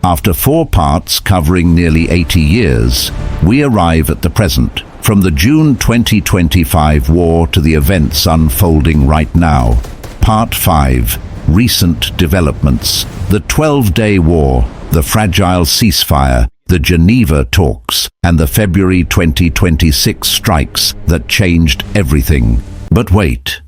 After 4 parts covering nearly 80 years, we arrive at the present. From the June 2025 war to the events unfolding right now. Part 5. Recent developments. The 12-day war, the fragile ceasefire, the Geneva talks, and the February 2026 strikes that changed everything. But wait.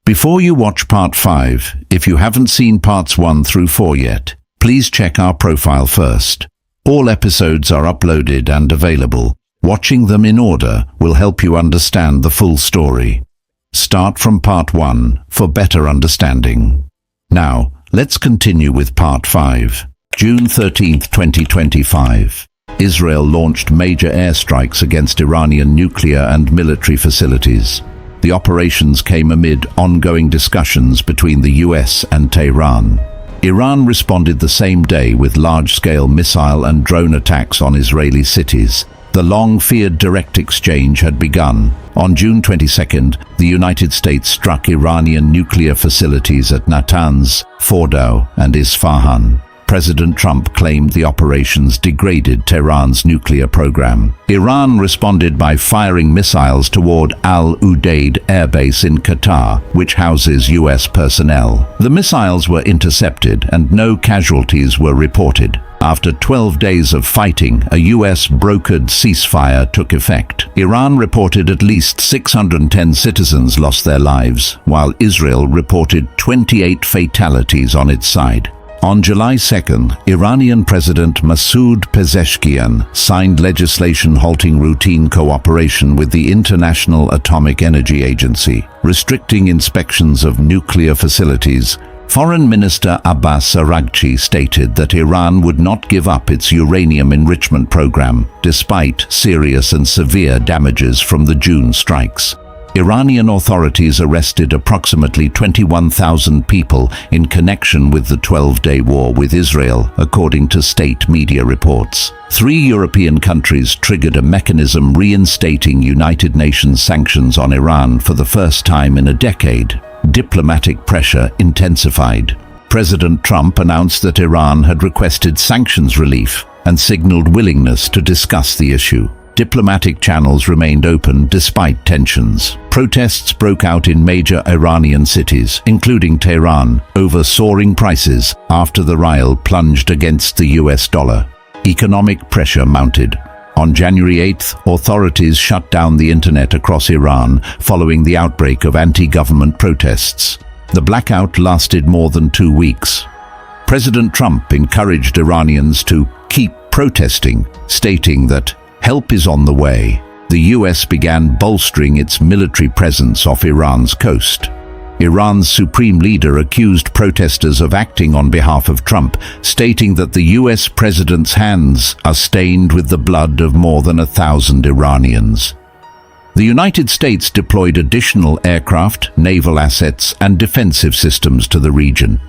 Before you watch Part 5, if you haven't seen Parts 1 through 4 yet, please check our profile first. All episodes are uploaded and available. Watching them in order will help you understand the full story. Start from Part 1 for better understanding. Now, let's continue with Part 5. June 13, 2025. Israel launched major airstrikes against Iranian nuclear and military facilities. The operations came amid ongoing discussions between the US and Tehran. Iran responded the same day with large-scale missile and drone attacks on Israeli cities. The long-feared direct exchange had begun. On June 22nd, the United States struck Iranian nuclear facilities at Natanz, Fordow, and Isfahan. President Trump claimed the operations degraded Tehran's nuclear program. Iran responded by firing missiles toward Al Udeid Air Base in Qatar, which houses US personnel. The missiles were intercepted and no casualties were reported. After 12 days of fighting, a US-brokered ceasefire took effect. Iran reported at least 610 citizens lost their lives, while Israel reported 28 fatalities on its side. On July 2nd, Iranian President Masoud Pezeshkian signed legislation halting routine cooperation with the International Atomic Energy Agency, restricting inspections of nuclear facilities. Foreign Minister Abbas Araghchi stated that Iran would not give up its uranium enrichment program, despite serious and severe damages from the June strikes. Iranian authorities arrested approximately 21,000 people in connection with the 12-day war with Israel, according to state media reports. 3 European countries triggered a mechanism reinstating United Nations sanctions on Iran for the first time in a decade. Diplomatic pressure intensified. President Trump announced that Iran had requested sanctions relief and signaled willingness to discuss the issue. Diplomatic channels remained open despite tensions. Protests broke out in major Iranian cities, including Tehran, over soaring prices after the rial plunged against the US dollar. Economic pressure mounted. On January 8th, authorities shut down the internet across Iran following the outbreak of anti-government protests. The blackout lasted more than 2 weeks. President Trump encouraged Iranians to keep protesting, stating that help is on the way. The US began bolstering its military presence off Iran's coast. Iran's supreme leader accused protesters of acting on behalf of Trump, stating that the US president's hands are stained with the blood of more than 1,000 Iranians. The United States deployed additional aircraft, naval assets, and defensive systems to the region.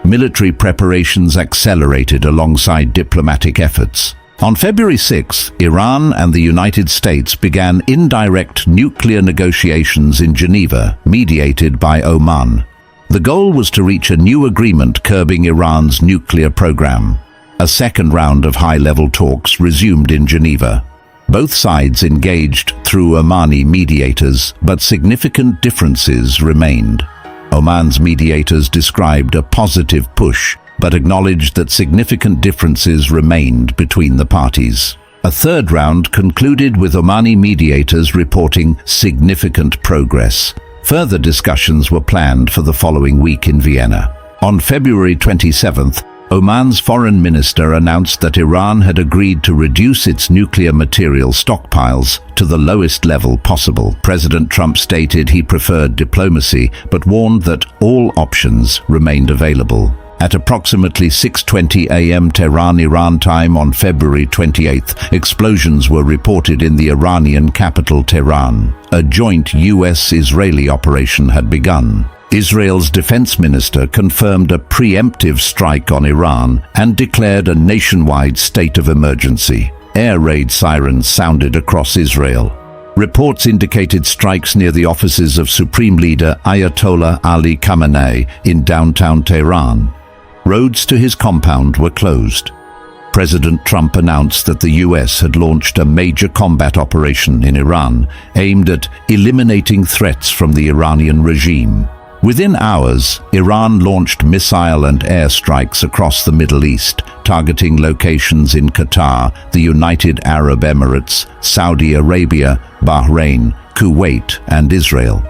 Military preparations accelerated alongside diplomatic efforts. On February 6, Iran and the United States began indirect nuclear negotiations in Geneva, mediated by Oman. The goal was to reach a new agreement curbing Iran's nuclear program. A second round of high-level talks resumed in Geneva. Both sides engaged through Omani mediators, but significant differences remained. Oman's mediators described a positive push, but acknowledged that significant differences remained between the parties. A third round concluded with Omani mediators reporting significant progress. Further discussions were planned for the following week in Vienna. On February 27th, Oman's foreign minister announced that Iran had agreed to reduce its nuclear material stockpiles to the lowest level possible. President Trump stated he preferred diplomacy, but warned that all options remained available. At approximately 6:20 AM Tehran, Iran time on February 28th, explosions were reported in the Iranian capital Tehran. A joint US-Israeli operation had begun. Israel's defense minister confirmed a preemptive strike on Iran and declared a nationwide state of emergency. Air raid sirens sounded across Israel. Reports indicated strikes near the offices of Supreme Leader Ayatollah Ali Khamenei in downtown Tehran. Roads to his compound were closed. President Trump announced that the US had launched a major combat operation in Iran aimed at eliminating threats from the Iranian regime. Within hours, Iran launched missile and air strikes across the Middle East, targeting locations in Qatar, the United Arab Emirates, Saudi Arabia, Bahrain, Kuwait, and Israel.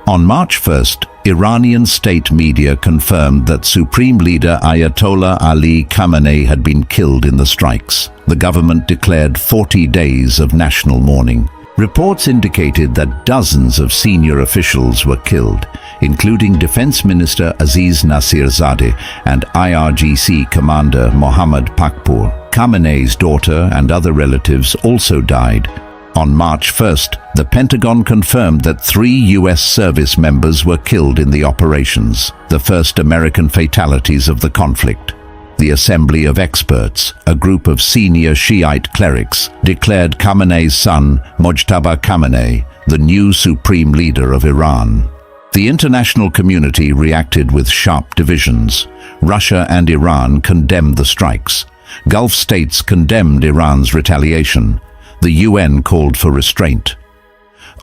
On March 1st, Iranian state media confirmed that Supreme Leader Ayatollah Ali Khamenei had been killed in the strikes. The government declared 40 days of national mourning. Reports indicated that dozens of senior officials were killed, including Defense Minister Aziz Nasirzadeh and IRGC Commander Mohammad Pakpour. Khamenei's daughter and other relatives also died. On March 1st, the Pentagon confirmed that 3 U.S. service members were killed in the operations, the first American fatalities of the conflict. The Assembly of Experts, a group of senior Shiite clerics, declared Khamenei's son, Mojtaba Khamenei, the new supreme leader of Iran. The international community reacted with sharp divisions. Russia and Iran condemned the strikes. Gulf states condemned Iran's retaliation. The UN called for restraint.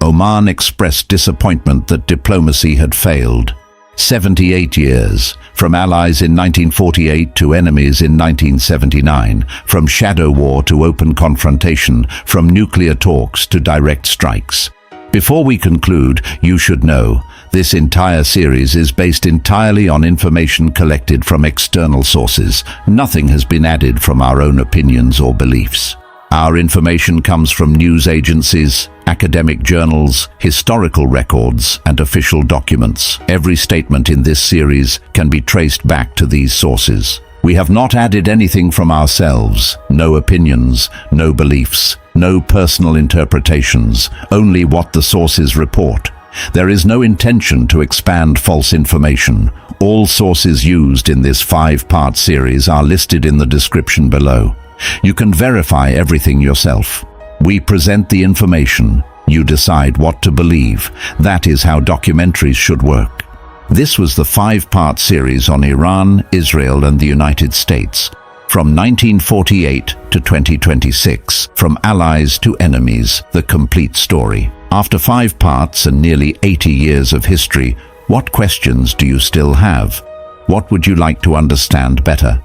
Oman expressed disappointment that diplomacy had failed. 78 years, from allies in 1948 to enemies in 1979, from shadow war to open confrontation, from nuclear talks to direct strikes. Before we conclude, you should know, this entire series is based entirely on information collected from external sources. Nothing has been added from our own opinions or beliefs. Our information comes from news agencies, academic journals, historical records, and official documents. Every statement in this series can be traced back to these sources. We have not added anything from ourselves, no opinions, no beliefs, no personal interpretations, only what the sources report. There is no intention to expand false information. All sources used in this 5-part series are listed in the description below. You can verify everything yourself. We present the information. You decide what to believe. That is how documentaries should work. This was the 5-part series on Iran, Israel, and the United States. From 1948 to 2026, from allies to enemies, the complete story. After 5 parts and nearly 80 years of history, what questions do you still have? What would you like to understand better?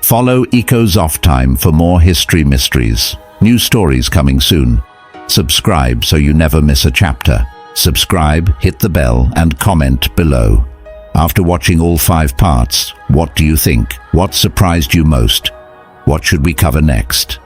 Follow Eco's Off Time for more history mysteries. New stories coming soon. Subscribe so you never miss a chapter. Subscribe, hit the bell, and comment below. After watching all 5 parts, what do you think? What surprised you most? What should we cover next?